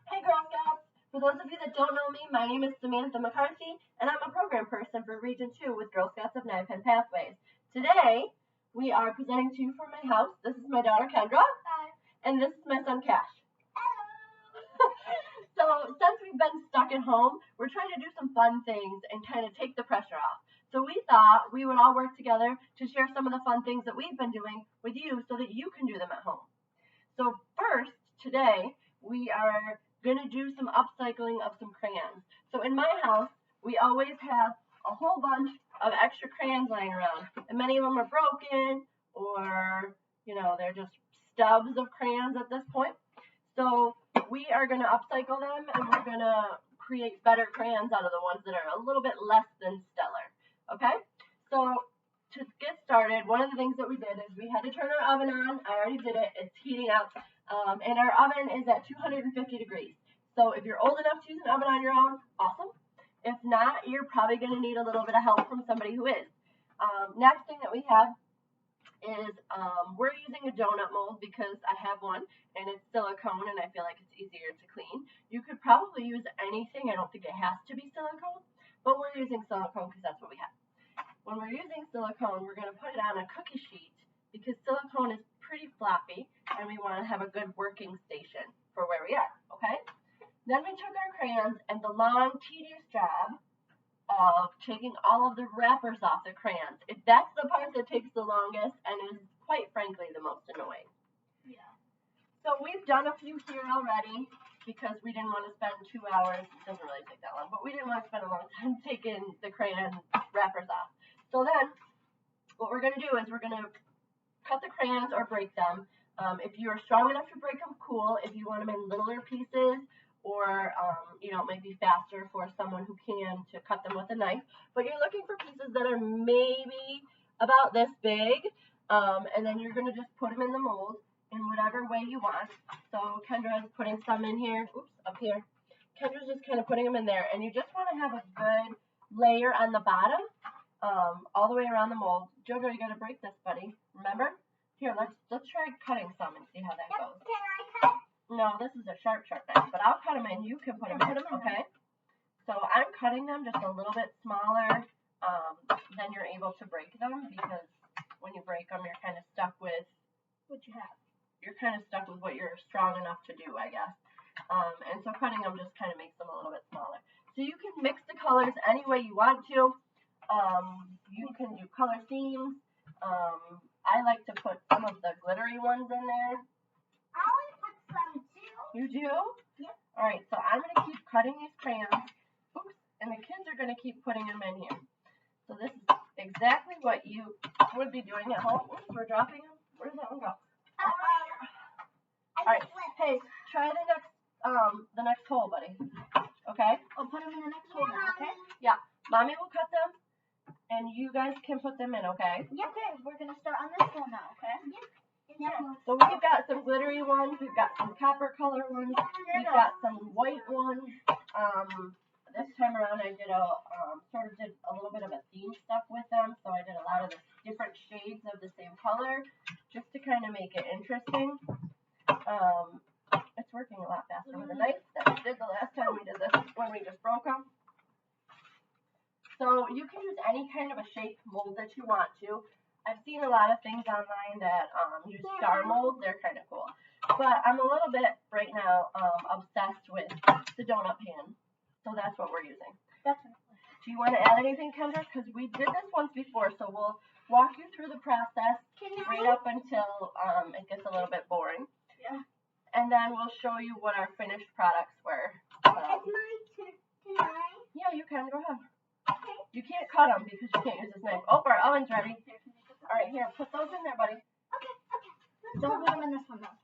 Hey Girl Scouts! For those of you that don't know me, my name is Samantha McCarthy, and I'm a program person for Region 2 with Girl Scouts of NYPENN Pathways. Today, we are presenting to you from my house. This is my daughter Kendra. Hi. And this is my son Cash. Hello. So, since we've been stuck at home, we're trying to do some fun things and kind of take the pressure off. So we thought we would all work together to share some of the fun things that we've been doing with you so that you can do them at home. So first, today, we are going to do some upcycling of some crayons. So in my house, we always have a whole bunch of extra crayons lying around. And many of them are broken or, they're just stubs of crayons at this point. So we are going to upcycle them and we're going to create better crayons out of the ones that are a little bit less than stellar. Okay? So to get started, one of the things that we did is we had to turn our oven on. I already did it. It's heating up. And our oven is at 250 degrees. So if you're old enough to use an oven on your own, awesome. If not, you're probably going to need a little bit of help from somebody who is. Next thing that we have is we're using a donut mold because I have one and it's silicone and I feel like it's easier to clean. You could probably use anything. I don't think it has to be silicone, but we're using silicone because that's what we have. When we're using silicone, we're going to put it on a cookie sheet because silicone is pretty floppy and we want to have a good working station for where we are, okay? Then we took our crayons and the long, tedious job of taking all of the wrappers off the crayons. That's the part that takes the longest and is quite frankly the most annoying. Yeah. So we've done a few here already because we didn't want to spend 2 hours. It doesn't really take that long, but we didn't want to spend a long time taking the crayon wrappers off. So then what we're going to do is we're going to cut the crayons or break them. If you're strong enough to break them, cool. If you want them in littler pieces or, it might be faster for someone who can to cut them with a knife. But you're looking for pieces that are maybe about this big. And then you're going to just put them in the mold in whatever way you want. So Kendra is putting some in here. Oops, up here. Kendra's just kind of putting them in there. And you just want to have a good layer on the bottom. All the way around the mold. Jojo, you gotta break this, buddy. Remember? Here, let's try cutting some and see how that goes. Can I cut? No, this is a sharp knife, but I'll cut them in. You can put them in, okay? So I'm cutting them just a little bit smaller than you're able to break them because when you break them, you're kind of stuck with what you have. You're kind of stuck with what you're strong enough to do, I guess. And so cutting them just kind of makes them a little bit smaller. So you can mix the colors any way you want to. You can do color themes. I like to put some of the glittery ones in there. I want to put some too. You do? Yep. Alright, so I'm going to keep cutting these crayons. Oops, and the kids are going to keep putting them in here. So this is exactly what you would be doing at home. Oops, we're dropping them. Where did that one go? Alright, hey, try the next hole, buddy. Okay? I'll put them in the next hole now, okay? Yeah. Mommy will cut them. And you guys can put them in, okay? Yep. Okay, we're going to start on this one now, okay? Yep. So we've got some glittery ones, we've got some copper color ones, we've got some white ones. This time around I did sort of did a little bit of a theme stuff with them, so I did a lot of the different shades of the same color, just to kind of make it interesting. It's working a lot faster with a knife than it did the last time we did this, when we just broke them. So you can use any kind of a shape mold that you want to. I've seen a lot of things online that use star molds. They're kind of cool. But I'm a little bit, right now, obsessed with the donut pan. So that's what we're using. Definitely. Do you want to add anything, Kendra? Because we did this once before, so we'll walk you through the process right up until it gets a little bit boring. Yeah. And then we'll show you what our finished products were. It's my turn. Can I? Yeah, you can. Go ahead. Okay. You can't cut them because you can't use this knife. Oh, our oven's ready. All right, here, put those in there, buddy. Okay. Don't put them in this one, though.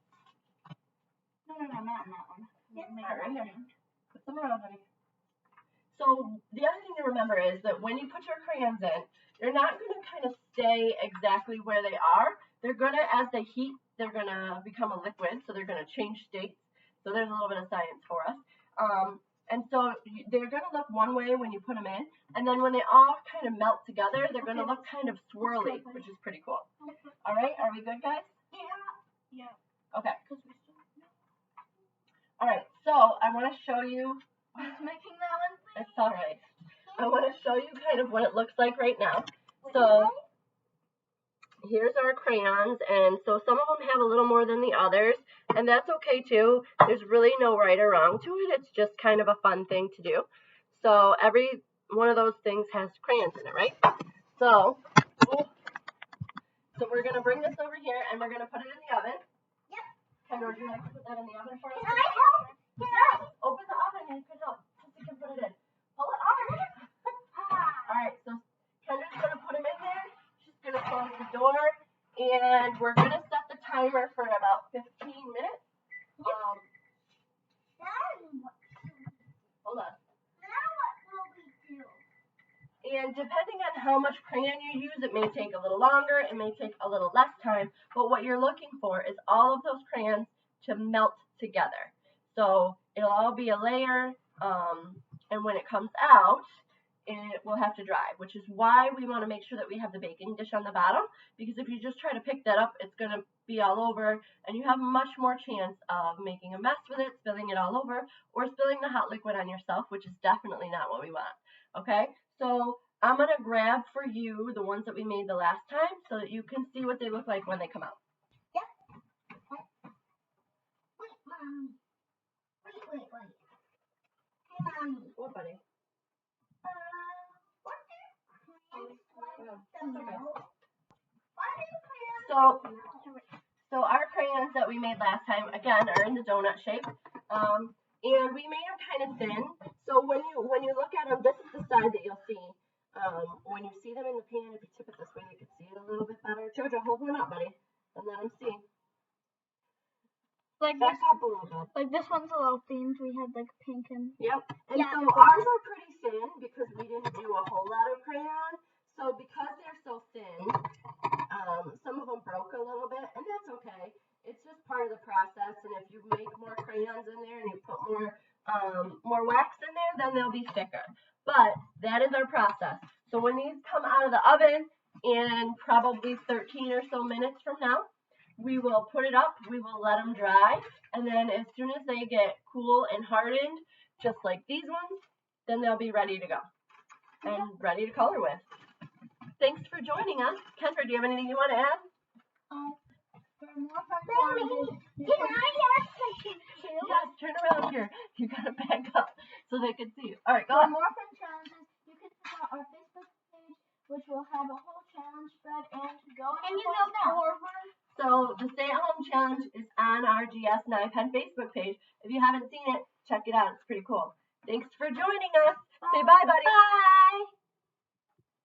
No, not in that one. All right, here. Put them around, honey. So the other thing to remember is that when you put your crayons in, they're not going to kind of stay exactly where they are. They're going to, as they heat, they're going to become a liquid, so they're going to change states. So there's a little bit of science for us. And so they're going to look one way when you put them in, and then when they all kind of melt together, they're going to look kind of swirly, which is pretty cool. All right, are we good, guys? Yeah. Okay. All right, So I want to show you. Who's making that one? It's all right. I want to show you kind of what it looks like right now. So here's our crayons, and so some of them have a little more than the others, and that's okay too. There's really no right or wrong to it. It's just kind of a fun thing to do. So every one of those things has crayons in it, right? So we're going to bring this over here, and we're going to put it in the oven. Yep. Kendra, would you like to put that in the oven for us? Can I help? Yes. Open the oven and put it up. Sissy can put it in. Pull it up. All right, so Kendra's going to put them in there. She's going to close the door, and we're going to set the timer for about 15 minutes. Hold on. Now what will we do? And depending on how much crayon you use, it may take a little longer, it may take a little less time, but what you're looking for is all of those crayons to melt together. So it'll all be a layer, and when it comes out, it will have to dry, which is why we want to make sure that we have the baking dish on the bottom, because if you just try to pick that up, it's going to be all over, and you have much more chance of making a mess with it, spilling it all over, or spilling the hot liquid on yourself, which is definitely not what we want. Okay, so I'm going to grab for you the ones that we made the last time so that you can see what they look like when they come out. Yep. Wait, Mommy. Wait. Hey, Mommy. What, buddy? What do crayons So our crayons that we made last time, again, are in the donut shape. And we made them kind of thin. So when you look at them, this is the side that you'll see. When you see them in the pan, if you tip it this way, you can see it a little bit better. Jojo, hold one up, buddy, and let them see. Like Back up a little bit. Like this one's a little themed. We had like pink and. Yep. And yeah, so ours are pretty thin because we didn't do a whole lot of crayon. So because they're so thin, some of them broke a little bit, and that's okay. It's just part of the process. And if you make more crayons in there and you put more wax in there, then they'll be thicker. But that is our process. So when these come out of the oven in probably 13 or so minutes from now, we will put it up, we will let them dry, and then as soon as they get cool and hardened, just like these ones, then they'll be ready to go and ready to color with. Thanks for joining us. Kendra, do you have anything you want to add? For more fun challenges, can I ask something too? Yes, turn around here. You got to back up so they can see you. All right, go For on. more fun challenges, you can check out our Facebook page, which will have a whole challenge spread, and go and you know that. So the Stay at Home Challenge is on our GS NYPENN Facebook page. If you haven't seen it, check it out. It's pretty cool. Thanks for joining us. Say bye, buddy. Bye.